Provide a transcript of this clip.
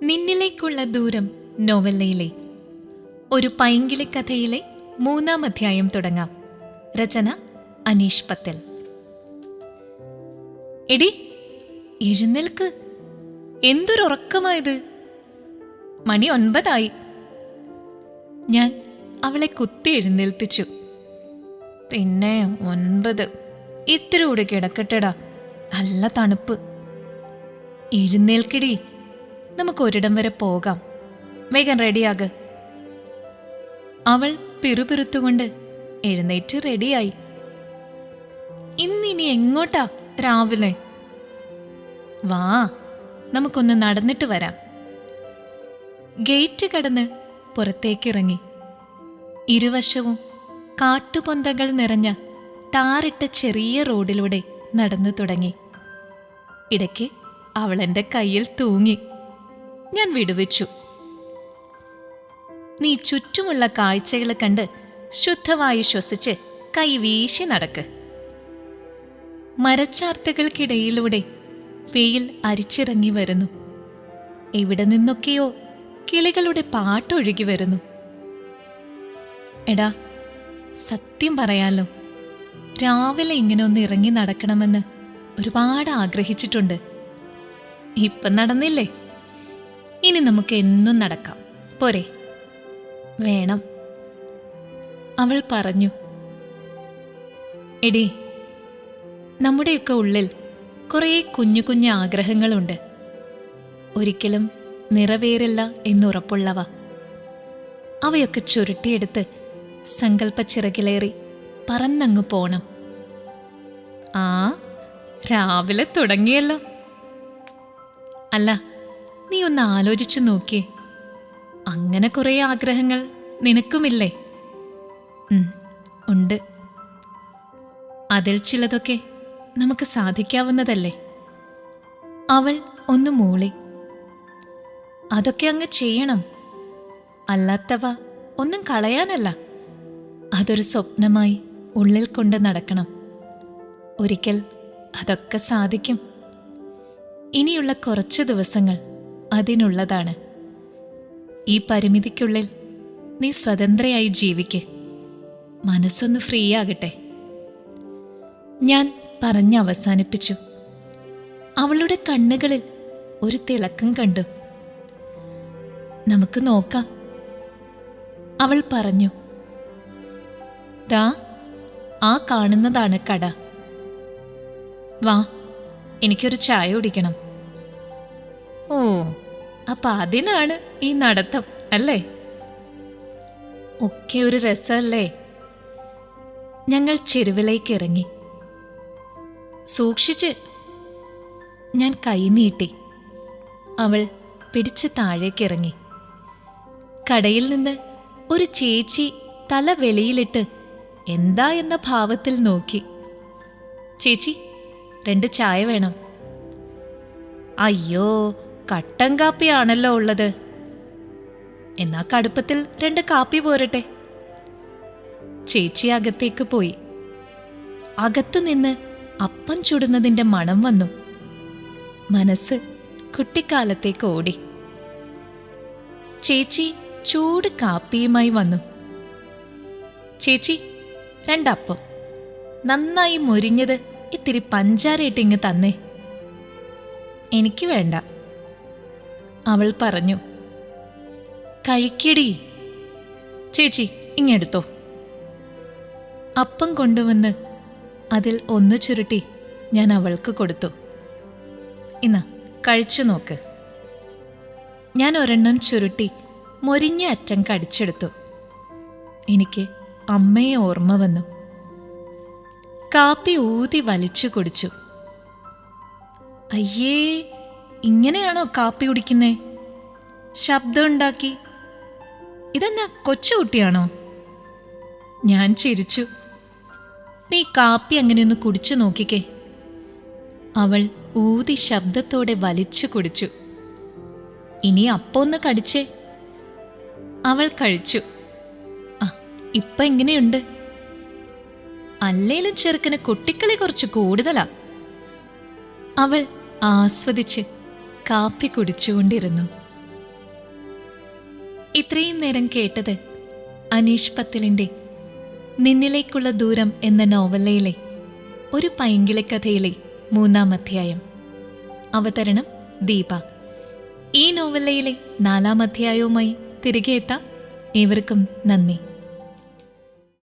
നിന്നിലേക്കുള്ള ദൂരം നോവല്ലയിലെ ഒരു പൈങ്കിളി കഥയിലെ 3-ാം അധ്യായം തുടങ്ങാം. രചന അനീഷ് പത്തൽ. എടി, എഴുന്നേൽക്ക്. എന്തൊരുറക്കമായത്! മണി 9 ഞാൻ അവളെ കുത്തി എഴുന്നേൽപ്പിച്ചു. പിന്നെ 9, ഇത്തിരി കൂടി കിടക്കട്ടെടാ, നല്ല തണുപ്പ്. എഴുന്നേൽക്കടി, നമുക്ക് ഒരിടം വരെ പോകാം. വേഗം റെഡിയാക്. അവൾ പിറുപിറുത്തുകൊണ്ട് എഴുന്നേറ്റ് റെഡിയായി. ഇന്നിനി എങ്ങോട്ടാ രാവിലെ? വാ, നമുക്കൊന്ന് നടന്നിട്ട് വരാം. ഗേറ്റ് കടന്ന് പുറത്തേക്കിറങ്ങി. ഇരുവശവും കാട്ടുപൊന്തകൾ നിറഞ്ഞ ടാറിട്ട ചെറിയ റോഡിലൂടെ നടന്നു തുടങ്ങി. ഇടയ്ക്ക് അവളെൻ്റെ കയ്യിൽ തൂങ്ങി. ഞാൻ വിടുവിച്ചു. നീ ചുറ്റുമുള്ള കാഴ്ചകൾ കണ്ട് ശുദ്ധവായു ശ്വസിച്ച് കൈ വീശി നടക്ക്. മരച്ചാർത്തകൾക്കിടയിലൂടെ വെയിൽ അരിച്ചിറങ്ങി വരുന്നു. എവിടെ നിന്നൊക്കെയോ കിളികളുടെ പാട്ടൊഴുകി വരുന്നു. എടാ, സത്യം പറയാലോ, രാവിലെ ഇങ്ങനെ ഒന്ന് ഇറങ്ങി നടക്കണമെന്ന് ഒരുപാട് ആഗ്രഹിച്ചിട്ടുണ്ട്. ഇപ്പം നടന്നില്ലേ, ഇനി നമുക്ക് എന്നും നടക്കാം, പോരെ? വേണം, അവൾ പറഞ്ഞു. എടി, നമ്മുടെയൊക്കെ ഉള്ളിൽ കുറേ കുഞ്ഞു കുഞ്ഞു ആഗ്രഹങ്ങളുണ്ട്. ഒരിക്കലും നിറവേറില്ല എന്നുറപ്പുള്ളവ. അവയൊക്കെ ചുരുട്ടിയെടുത്ത് സങ്കല്പച്ചിറകിലേറി പറന്നങ്ങു പോണം. ആ, രാവിലെ തുടങ്ങിയല്ലോ. അല്ല, നീ ഒന്ന് ആലോചിച്ചു നോക്കിയേ. അങ്ങനെ കുറേ ആഗ്രഹങ്ങൾ നിനക്കുമില്ലേ? ഉണ്ട്. അതിൽ ചിലതൊക്കെ നമുക്ക് സാധിക്കാവുന്നതല്ലേ? അവൾ ഒന്ന് മൂളി. അതൊക്കെ അങ്ങ് ചെയ്യണം. അല്ലാത്തവ ഒന്നും കളയാനല്ല. അതൊരു സ്വപ്നമായി ഉള്ളിൽ കൊണ്ട് നടക്കണം. ഒരിക്കൽ അതൊക്കെ സാധിക്കും. ഇനിയുള്ള കുറച്ച് ദിവസങ്ങൾ അതിനുള്ളതാണ്. ഈ പരിമിതിക്കുള്ളിൽ നീ സ്വതന്ത്രയായി ജീവിക്ക്. മനസ്സൊന്ന് ഫ്രീ ആകട്ടെ. ഞാൻ പറഞ്ഞ് അവസാനിപ്പിച്ചു. അവളുടെ കണ്ണുകളിൽ ഒരു തിളക്കം കണ്ടു. നമുക്ക് നോക്കാം, അവൾ പറഞ്ഞു. ദാ, ആ കാണുന്നതാണ് കട. വാ, എനിക്കൊരു ചായ കുടിക്കണം. ഓ, അപ്പൊ അതിനാണ് ഈ നടത്തം അല്ലേ? ഒക്കെ ഒരു രസമല്ലേ? ഞങ്ങൾ ചെരുവിലേക്ക് ഇറങ്ങി. സൂക്ഷിച്ച്. ഞാൻ കൈ നീട്ടി. അവൾ പിടിച്ച് താഴേക്കിറങ്ങി. കടയിൽ നിന്ന് ഒരു ചേച്ചി തല വെളിയിലിട്ട് എന്താ എന്ന ഭാവത്തിൽ നോക്കി. ചേച്ചി, 2 ചായ വേണം. അയ്യോ, കട്ടൻ കാപ്പിയാണല്ലോ ഉള്ളത്. എന്നാ കടുപ്പത്തിൽ 2 കാപ്പി പോരട്ടെ. ചേച്ചി അകത്തേക്ക് പോയി. അകത്തു നിന്ന് അപ്പം ചുടുന്നതിൻ്റെ മണം വന്നു. മനസ്സ് കുട്ടിക്കാലത്തേക്ക് ഓടി. ചേച്ചി ചൂട് കാപ്പിയുമായി വന്നു. ചേച്ചി, 2 അപ്പം, നന്നായി മൊരിഞ്ഞത്, ഇത്തിരി പഞ്ചാരയിട്ടിങ്ങ് തന്നേ. എനിക്ക് വേണ്ട, അവൾ പറഞ്ഞു. കഴിക്കടി. ചേച്ചി, ഇങ്ങെടുത്തോ. അപ്പം കൊണ്ടുവന്ന് അതിൽ ഒന്ന് ചുരുട്ടി ഞാൻ അവൾക്ക് കൊടുത്തു. ഇന്നാ, കഴിച്ചു നോക്ക്. ഞാൻ ഒരെണ്ണം ചുരുട്ടി മൊരിഞ്ഞ അറ്റം കടിച്ചെടുത്തു. എനിക്ക് അമ്മയെ ഓർമ്മ വന്നു. കാപ്പി ഊതി വലിച്ചു കുടിച്ചു. അയ്യേ, ഇങ്ങനെയാണോ കാപ്പി കുടിക്കുന്നേ? ശബ്ദമുണ്ടാക്കി. ഇതെന്നാ, കൊച്ചുകുട്ടിയാണോ? ഞാൻ ചിരിച്ചു. നീ കാപ്പി അങ്ങനെയൊന്ന് കുടിച്ചു നോക്കിക്കേ. അവൾ ഊതി ശബ്ദത്തോടെ വലിച്ചു കുടിച്ചു. ഇനി അപ്പം ഒന്ന് കടിച്ചേ. അവൾ കഴിച്ചു. ആ, ഇപ്പം എങ്ങനെയുണ്ട്? അല്ലേലും ചെറുക്കന് കുട്ടിക്കളി കുറച്ച് കൂടുതലാ. അവൾ ആസ്വദിച്ച് കാപ്പി കുടിച്ചുകൊണ്ടിരുന്നു. ഇത്രയും നേരം കേട്ടത് അനീഷ് പത്തലിൻ്റെ നിന്നിലേക്കുള്ള ദൂരം എന്ന നോവലയിലെ ഒരു പൈങ്കിളിക്കഥയിലെ 3-ാം അധ്യായം. അവതരണം ദീപ. ഈ നോവലയിലെ 4-ാം അധ്യായവുമായി തിരികെ എത്താം. ഏവർക്കും നന്ദി.